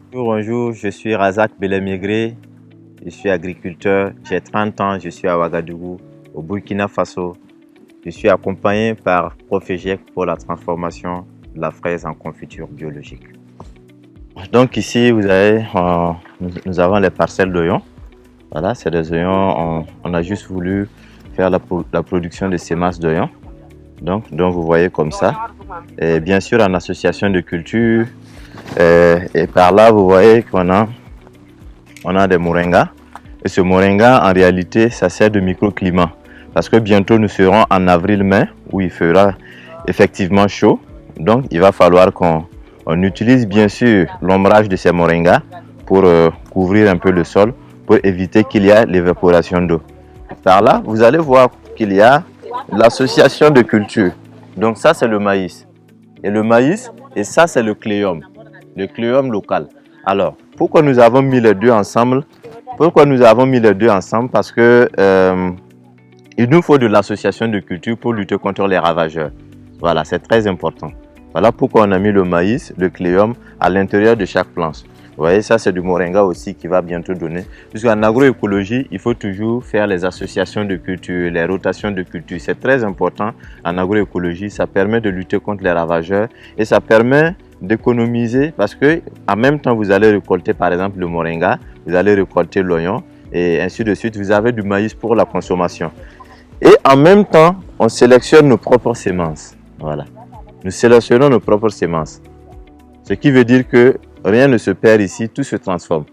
Bonjour, je suis Razak Belemigré, je suis agriculteur, j'ai 30 ans, je suis à Ouagadougou, au Burkina Faso. Je suis accompagné par Profegec pour la transformation de la fraise en confiture biologique. Donc ici, nous avons les parcelles d'oignons. Voilà, c'est des oignons, on a juste voulu faire la production de semences d'oignons. Donc vous voyez comme ça. Et bien sûr en association de culture. Et par là, vous voyez on a des moringas. Et ce moringa, en réalité, ça sert de microclimat. Parce que bientôt, nous serons en avril-mai, où il fera effectivement chaud. Donc, il va falloir qu'on utilise bien sûr l'ombrage de ces moringas pour couvrir un peu le sol, pour éviter qu'il y ait l'évaporation d'eau. Par là, vous allez voir qu'il y a l'association de cultures. Donc ça, c'est le maïs. Et le maïs, et ça, c'est le cléum local. Alors, pourquoi nous avons mis les deux ensemble? Pourquoi nous avons mis les deux ensemble? Parce que il nous faut de l'association de culture pour lutter contre les ravageurs. Voilà, c'est très important. Voilà pourquoi on a mis le maïs, le cléum à l'intérieur de chaque plante. Vous voyez, ça c'est du moringa aussi qui va bientôt donner. Puisqu'en agroécologie, il faut toujours faire les associations de culture, les rotations de culture. C'est très important en agroécologie. Ça permet de lutter contre les ravageurs et ça permet d'économiser parce que en même temps vous allez récolter par exemple le moringa, vous allez récolter l'oignon et ainsi de suite. Vous avez du maïs pour la consommation. Et en même temps, on sélectionne nos propres semences. Voilà. Nous sélectionnons nos propres semences. Ce qui veut dire que rien ne se perd ici, tout se transforme.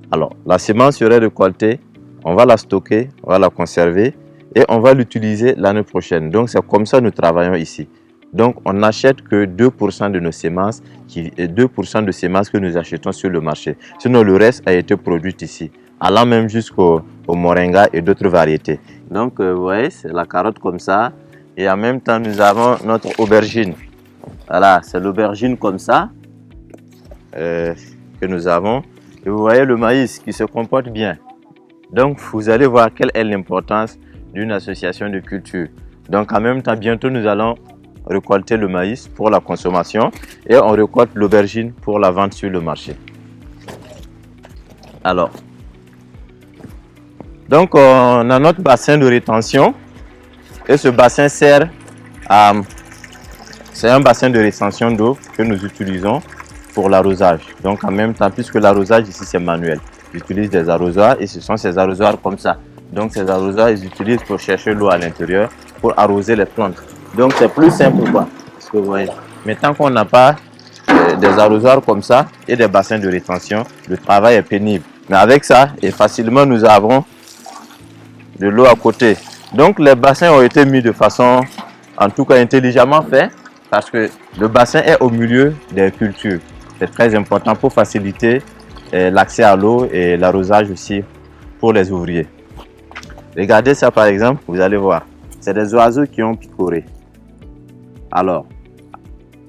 Alors, la semence serait récoltée, on va la stocker, on va la conserver et on va l'utiliser l'année prochaine. Donc, c'est comme ça que nous travaillons ici. Donc, on n'achète que 2% de nos semences, 2% de semences que nous achetons sur le marché. Sinon, le reste a été produit ici, allant même jusqu'au moringa et d'autres variétés. Donc, vous voyez, c'est la carotte comme ça. Et en même temps, nous avons notre aubergine. Voilà, c'est l'aubergine comme ça que nous avons. Et vous voyez le maïs qui se comporte bien. Donc, vous allez voir quelle est l'importance d'une association de culture. Donc, en même temps, bientôt, nous allons récolter le maïs pour la consommation et on récolte l'aubergine pour la vente sur le marché. Alors, donc on a notre bassin de rétention et ce bassin sert à... C'est un bassin de rétention d'eau que nous utilisons pour l'arrosage. Donc en même temps, puisque l'arrosage ici c'est manuel, j'utilise des arrosoirs et ce sont ces arrosoirs comme ça. Donc ces arrosoirs, ils utilisent pour chercher l'eau à l'intérieur pour arroser les plantes. Donc c'est plus simple quoi. Parce que vous voyez, mais tant qu'on n'a pas des arrosoirs comme ça et des bassins de rétention, le travail est pénible. Mais avec ça, et facilement nous avons de l'eau à côté. Donc les bassins ont été mis de façon, en tout cas intelligemment fait, parce que le bassin est au milieu des cultures. C'est très important pour faciliter l'accès à l'eau et l'arrosage aussi pour les ouvriers. Regardez ça par exemple, vous allez voir, c'est des oiseaux qui ont picoré. Alors,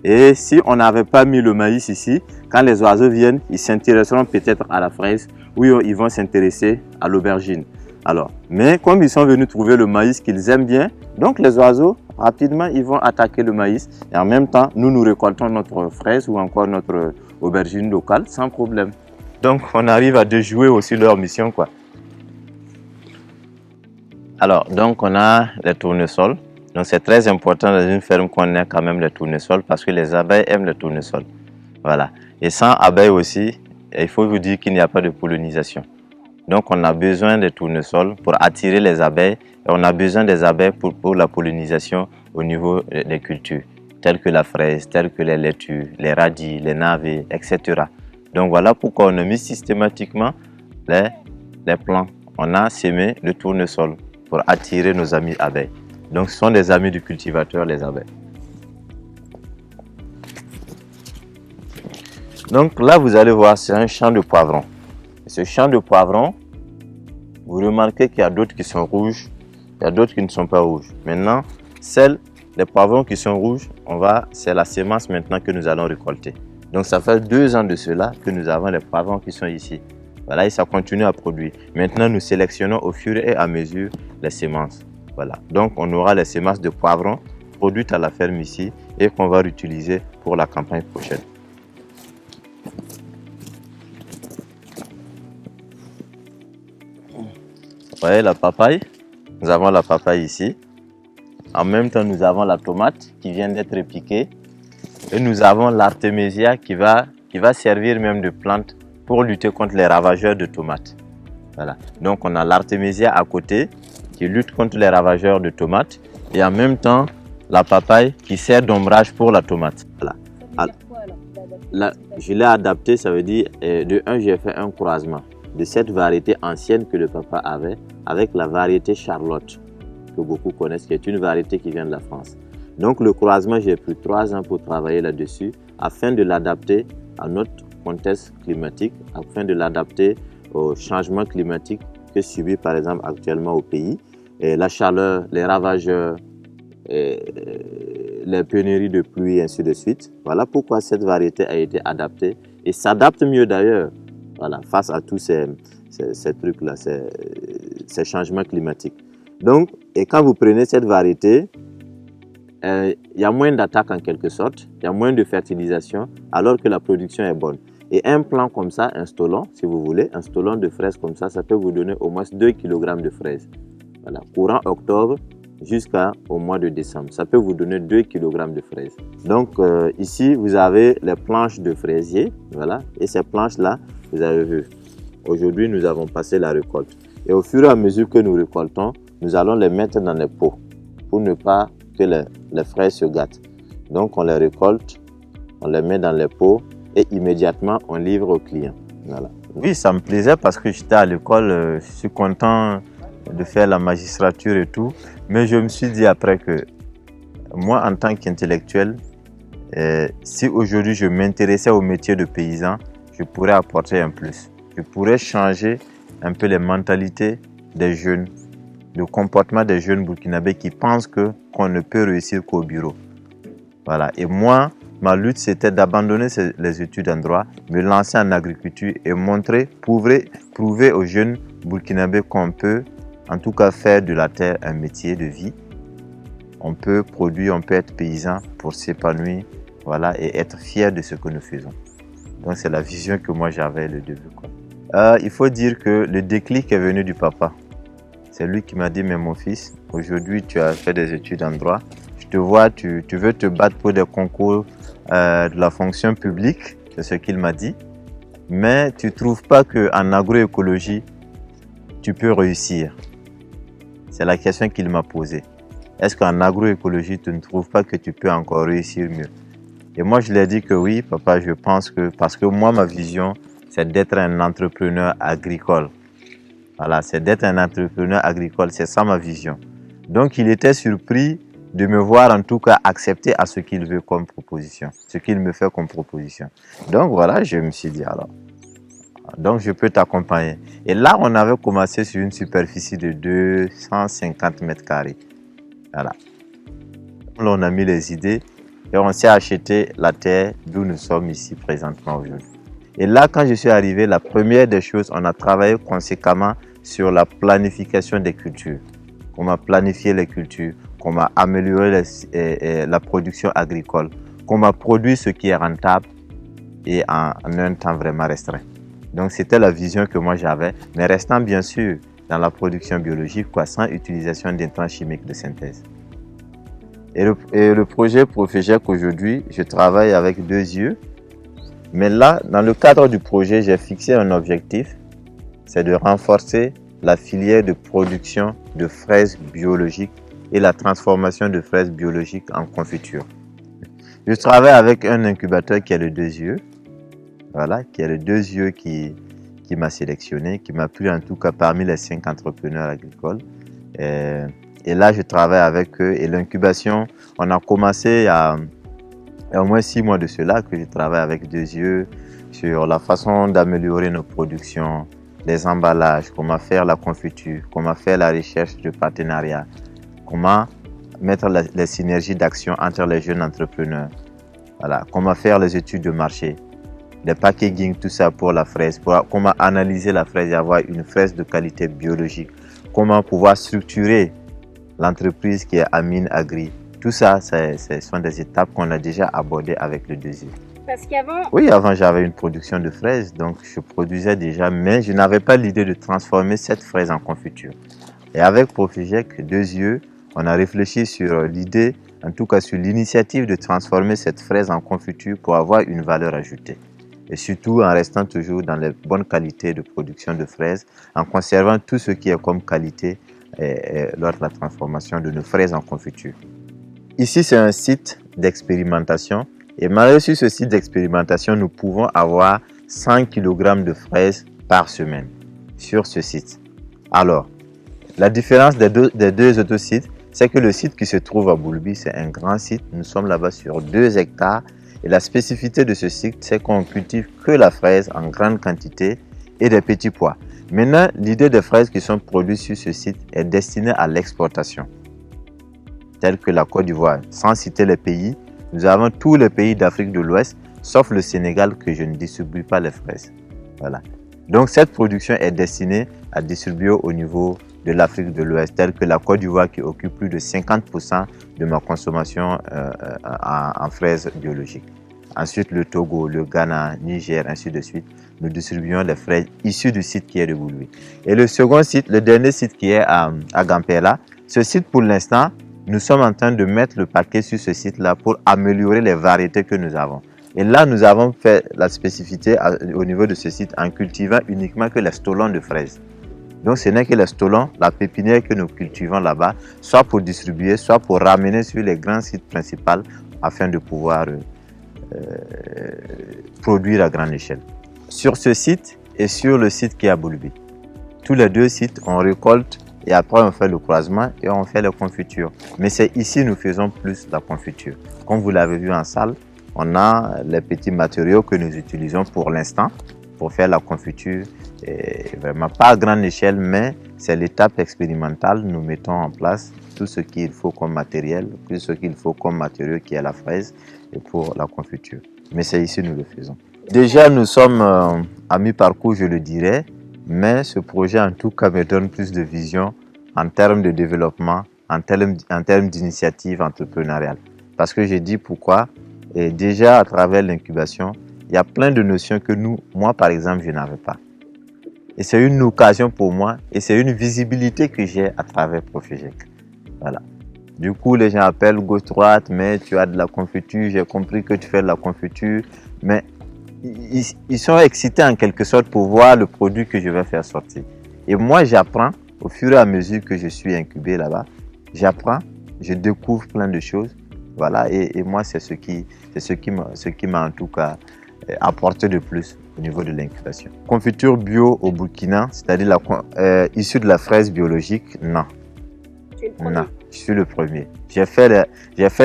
et si on n'avait pas mis le maïs ici, quand les oiseaux viennent, ils s'intéresseront peut-être à la fraise ou ils vont s'intéresser à l'aubergine. Alors, mais comme ils sont venus trouver le maïs qu'ils aiment bien, donc les oiseaux, rapidement, ils vont attaquer le maïs et en même temps, nous récoltons notre fraise ou encore notre aubergine locale sans problème. Donc, on arrive à déjouer aussi leur mission, quoi. Alors, donc on a les tournesols. Donc c'est très important dans une ferme qu'on ait quand même les tournesols parce que les abeilles aiment les tournesols. Voilà. Et sans abeilles aussi, il faut vous dire qu'il n'y a pas de pollinisation. Donc on a besoin des tournesols pour attirer les abeilles et on a besoin des abeilles pour la pollinisation au niveau des cultures, telles que la fraise, telles que les laitues, les radis, les navets, etc. Donc voilà pourquoi on a mis systématiquement les plants. On a sémé le tournesol pour attirer nos amis abeilles. Donc ce sont des amis du cultivateur, les abeilles. Donc là, vous allez voir, c'est un champ de poivrons. Ce champ de poivrons, vous remarquez qu'il y a d'autres qui sont rouges, il y a d'autres qui ne sont pas rouges. Maintenant, les poivrons qui sont rouges, c'est la semence maintenant que nous allons récolter. Donc ça fait 2 ans de cela que nous avons les poivrons qui sont ici. Voilà, et ça continue à produire. Maintenant, nous sélectionnons au fur et à mesure les semences. Voilà, donc on aura les semences de poivrons produites à la ferme ici et qu'on va réutiliser pour la campagne prochaine. voyez la papaye? Nous avons la papaye ici. En même temps, nous avons la tomate qui vient d'être piquée. Et nous avons l'artémisia qui va servir même de plante pour lutter contre les ravageurs de tomates. Voilà. Donc on a l'artémisia à côté qui lutte contre les ravageurs de tomates. Et en même temps, la papaye qui sert d'ombrage pour la tomate. Voilà. Là, je l'ai adapté, ça veut dire, de un, j'ai fait un croisement de cette variété ancienne que le papa avait avec la variété Charlotte, que beaucoup connaissent, qui est une variété qui vient de la France. Donc le croisement, j'ai pris 3 ans pour travailler là-dessus afin de l'adapter à notre contexte climatique, afin de l'adapter au changement climatique que subit par exemple actuellement au pays. Et la chaleur, les ravageurs, les pénuries de pluie et ainsi de suite. Voilà pourquoi cette variété a été adaptée et s'adapte mieux d'ailleurs, voilà, face à tous ces trucs-là, ces changements climatiques. Donc, et quand vous prenez cette variété, il y a moins d'attaques en quelque sorte, il y a moins de fertilisation alors que la production est bonne. Et un plant comme ça, un stolon, si vous voulez, un stolon de fraises comme ça peut vous donner au moins 2 kg de fraises. Voilà, courant octobre jusqu'au mois de décembre, ça peut vous donner 2 kg de fraises. Donc ici, vous avez les planches de fraisier, voilà, et ces planches-là, vous avez vu, aujourd'hui nous avons passé la récolte. Et au fur et à mesure que nous récoltons, nous allons les mettre dans les pots pour ne pas que les fraises se gâtent. Donc on les récolte, on les met dans les pots et immédiatement on livre aux clients. Voilà. Oui, ça me plaisait parce que j'étais à l'école, je suis content de faire la magistrature et tout, mais je me suis dit après que moi en tant qu'intellectuel, si aujourd'hui je m'intéressais au métier de paysan, je pourrais apporter un plus. Je pourrais changer un peu les mentalités des jeunes, le comportement des jeunes burkinabés qui pensent qu'on ne peut réussir qu'au bureau. Voilà. Et moi, ma lutte, c'était d'abandonner les études en droit, me lancer en agriculture et prouver aux jeunes burkinabés qu'on peut, en tout cas, faire de la terre un métier de vie. On peut produire, on peut être paysan pour s'épanouir, voilà, et être fier de ce que nous faisons. Donc, c'est la vision que moi j'avais le début, quoi. Il faut dire que le déclic est venu du papa. C'est lui qui m'a dit, mais mon fils, aujourd'hui tu as fait des études en droit, je te vois, tu veux te battre pour des concours de la fonction publique, c'est ce qu'il m'a dit, mais tu ne trouves pas qu'en agroécologie, tu peux réussir? C'est la question qu'il m'a posée. Est-ce qu'en agroécologie, tu ne trouves pas que tu peux encore réussir mieux? Et moi, je lui ai dit que oui, papa, je pense que, parce que moi, ma vision, c'est d'être un entrepreneur agricole. Voilà, c'est d'être un entrepreneur agricole, c'est ça ma vision. Donc, il était surpris de me voir en tout cas accepter à ce qu'il veut comme proposition, ce qu'il me fait comme proposition. Donc, voilà, je me suis dit alors, donc je peux t'accompagner. Et là, on avait commencé sur une superficie de 250 mètres carrés. Voilà. Là, on a mis les idées et on s'est acheté la terre d'où nous sommes ici présentement aujourd'hui. Et là, quand je suis arrivé, la première des choses, on a travaillé conséquemment sur la planification des cultures. Comment planifier les cultures, comment améliorer la production agricole, comment produire ce qui est rentable et en un temps vraiment restreint. Donc, c'était la vision que moi j'avais, mais restant bien sûr dans la production biologique, quoi, sans utilisation d'intrants chimiques de synthèse. Et le projet Profegec aujourd'hui, je travaille avec 2 yeux. Mais là, dans le cadre du projet, j'ai fixé un objectif, c'est de renforcer la filière de production de fraises biologiques et la transformation de fraises biologiques en confiture. Je travaille avec un incubateur qui est le 2 yeux, voilà, qui est le 2 yeux qui m'a sélectionné, qui m'a pris en tout cas parmi les 5 entrepreneurs agricoles. Et là, je travaille avec eux et l'incubation, on a commencé à au moins 6 mois de cela que je travaille avec 2 yeux sur la façon d'améliorer nos productions, les emballages, comment faire la confiture, comment faire la recherche de partenariat, comment mettre les synergies d'action entre les jeunes entrepreneurs, voilà, comment faire les études de marché, les packaging, tout ça pour la fraise, comment analyser la fraise et avoir une fraise de qualité biologique, comment pouvoir structurer l'entreprise qui est Amine Agri. Tout ça, ce sont des étapes qu'on a déjà abordées avec le 2 yeux. Parce qu'avant... Oui, avant j'avais une production de fraises, donc je produisais déjà, mais je n'avais pas l'idée de transformer cette fraise en confiture. Et avec Profigec, deux yeux, on a réfléchi sur l'idée, en tout cas sur l'initiative de transformer cette fraise en confiture pour avoir une valeur ajoutée. Et surtout en restant toujours dans les bonnes qualités de production de fraises, en conservant tout ce qui est comme qualité lors de la transformation de nos fraises en confiture. Ici, c'est un site d'expérimentation. Et malgré sur ce site d'expérimentation, nous pouvons avoir 100 kg de fraises par semaine sur ce site. Alors, la différence des deux autres sites, c'est que le site qui se trouve à Boulby, c'est un grand site. Nous sommes là-bas sur 2 hectares. Et la spécificité de ce site, c'est qu'on cultive que la fraise en grande quantité et des petits pois. Maintenant, l'idée des fraises qui sont produites sur ce site est destinée à l'exportation, telles que la Côte d'Ivoire. Sans citer les pays, nous avons tous les pays d'Afrique de l'Ouest, sauf le Sénégal que je ne distribue pas les fraises. Voilà. Donc cette production est destinée à distribuer au niveau de l'Afrique de l'Ouest, telle que la Côte d'Ivoire qui occupe plus de 50% de ma consommation en fraises biologiques. Ensuite, le Togo, le Ghana, Niger, ainsi de suite. Nous distribuons les fraises issues du site qui est de Boulby. Et le second site, le dernier site qui est à Gampela, ce site pour l'instant, nous sommes en train de mettre le paquet sur ce site-là pour améliorer les variétés que nous avons. Et là, nous avons fait la spécificité au niveau de ce site en cultivant uniquement que les stolons de fraises. Donc, ce n'est que les stolons, la pépinière que nous cultivons là-bas, soit pour distribuer, soit pour ramener sur les grands sites principaux afin de pouvoir produire à grande échelle. Sur ce site et sur le site qui est à Boulby, tous les deux sites, on récolte et après on fait le croisement et on fait les confitures. Mais c'est ici nous faisons plus la confiture. Comme vous l'avez vu en salle, on a les petits matériaux que nous utilisons pour l'instant pour faire la confiture. Et vraiment pas à grande échelle, mais c'est l'étape expérimentale. Nous mettons en place tout ce qu'il faut comme matériel, tout ce qu'il faut comme matériau qui est la fraise et pour la confiture. Mais c'est ici nous le faisons. Déjà nous sommes à mi-parcours, je le dirais, mais ce projet en tout cas me donne plus de vision en termes de développement, en termes d'initiative entrepreneuriale. Parce que j'ai dit pourquoi, et déjà à travers l'incubation, il y a plein de notions que moi par exemple, je n'avais pas. Et c'est une occasion pour moi et c'est une visibilité que j'ai à travers Profigec. Voilà. Du coup, les gens appellent gauche-droite, mais tu as de la confiture, j'ai compris que tu fais de la confiture. Mais ils sont excités en quelque sorte pour voir le produit que je vais faire sortir. Et moi, j'apprends au fur et à mesure que je suis incubé là-bas. J'apprends, je découvre plein de choses. Voilà, et moi, c'est ce qui m'a en tout cas apporté de plus au niveau de l'incubation. Confiture bio au Burkina, c'est-à-dire issue de la fraise biologique, non. Non, je suis le premier. J'ai fait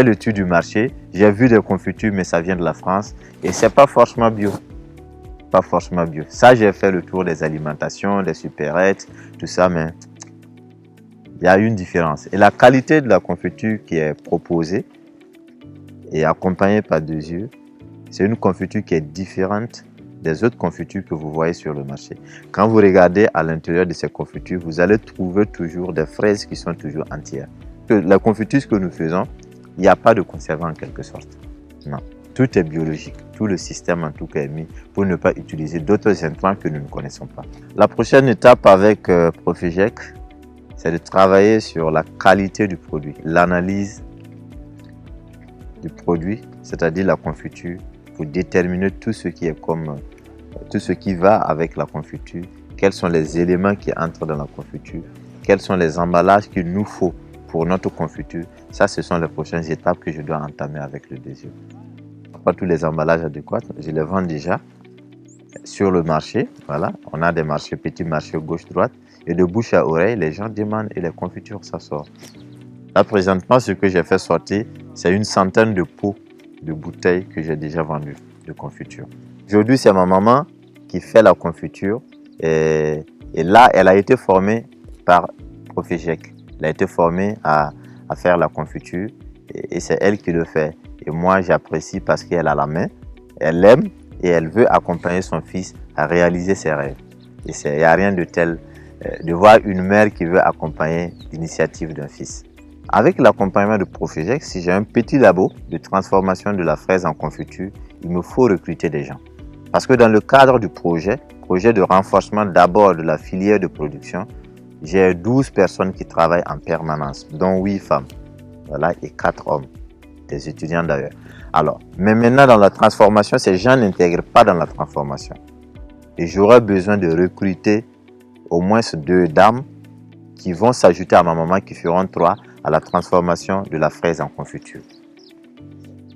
le tour du marché, j'ai vu des confitures, mais ça vient de la France et c'est pas forcément bio. Pas forcément bio. Ça, j'ai fait le tour des alimentations, des supérettes, tout ça, mais il y a une différence. Et la qualité de la confiture qui est proposée et accompagnée par deux yeux, c'est une confiture qui est différente des autres confitures que vous voyez sur le marché. Quand vous regardez à l'intérieur de ces confitures, vous allez trouver toujours des fraises qui sont toujours entières. La confiture que nous faisons, il n'y a pas de conservant en quelque sorte. Non, tout est biologique. Tout le système en tout cas est mis pour ne pas utiliser d'autres intrants que nous ne connaissons pas. La prochaine étape avec Profigec, c'est de travailler sur la qualité du produit, l'analyse du produit, c'est-à-dire la confiture, pour déterminer tout ce qui va avec la confiture, quels sont les éléments qui entrent dans la confiture, quels sont les emballages qu'il nous faut pour notre confiture. Ça, ce sont les prochaines étapes que je dois entamer avec le désir. Pas tous les emballages adéquats, je les vends déjà sur le marché. Voilà, on a des marchés, petits marchés gauche-droite, et de bouche à oreille, les gens demandent et les confitures, ça sort. Là, présentement, ce que j'ai fait sortir, c'est une centaine de pots de bouteilles que j'ai déjà vendues de confiture. Aujourd'hui, c'est ma maman qui fait la confiture et là, elle a été formée par Profigec. Elle a été formée à faire la confiture et c'est elle qui le fait. Et moi, j'apprécie parce qu'elle a la main, elle aime et elle veut accompagner son fils à réaliser ses rêves. Et il n'y a rien de tel de voir une mère qui veut accompagner l'initiative d'un fils. Avec l'accompagnement de Profegec, si j'ai un petit labo de transformation de la fraise en confiture, il me faut recruter des gens. Parce que dans le cadre du projet de renforcement d'abord de la filière de production, j'ai 12 personnes qui travaillent en permanence, dont 8 femmes, voilà, et 4 hommes, des étudiants d'ailleurs. Alors, mais maintenant dans la transformation, ces gens n'intègrent pas dans la transformation. Et j'aurais besoin de recruter au moins 2 dames qui vont s'ajouter à ma maman, qui feront 3 à la transformation de la fraise en confiture.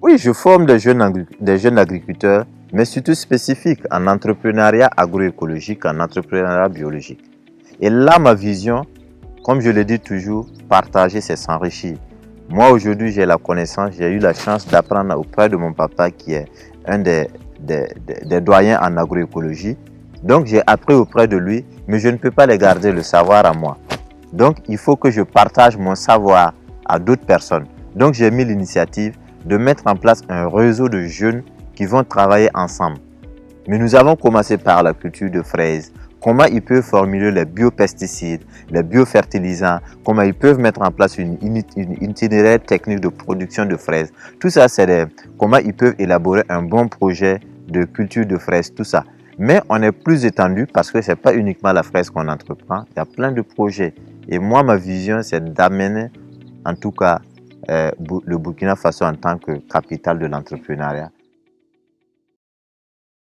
Oui, je forme des jeunes agriculteurs, mais surtout spécifiques en entrepreneuriat agroécologique, en entrepreneuriat biologique. Et là, ma vision, comme je le dis toujours, partager, c'est s'enrichir. Moi, aujourd'hui, j'ai la connaissance, j'ai eu la chance d'apprendre auprès de mon papa qui est un des doyens en agroécologie. Donc, j'ai appris auprès de lui, mais je ne peux pas les garder le savoir à moi. Donc, il faut que je partage mon savoir à d'autres personnes. Donc, j'ai mis l'initiative de mettre en place un réseau de jeunes qui vont travailler ensemble. Mais nous avons commencé par la culture de fraises. Comment ils peuvent formuler les biopesticides, les biofertilisants, comment ils peuvent mettre en place une itinéraire technique de production de fraises. Tout ça, c'est comment ils peuvent élaborer un bon projet de culture de fraises, tout ça. Mais on est plus étendu parce que ce n'est pas uniquement la fraise qu'on entreprend, il y a plein de projets. Et moi, ma vision, c'est d'amener, en tout cas, le Burkina Faso en tant que capitale de l'entrepreneuriat.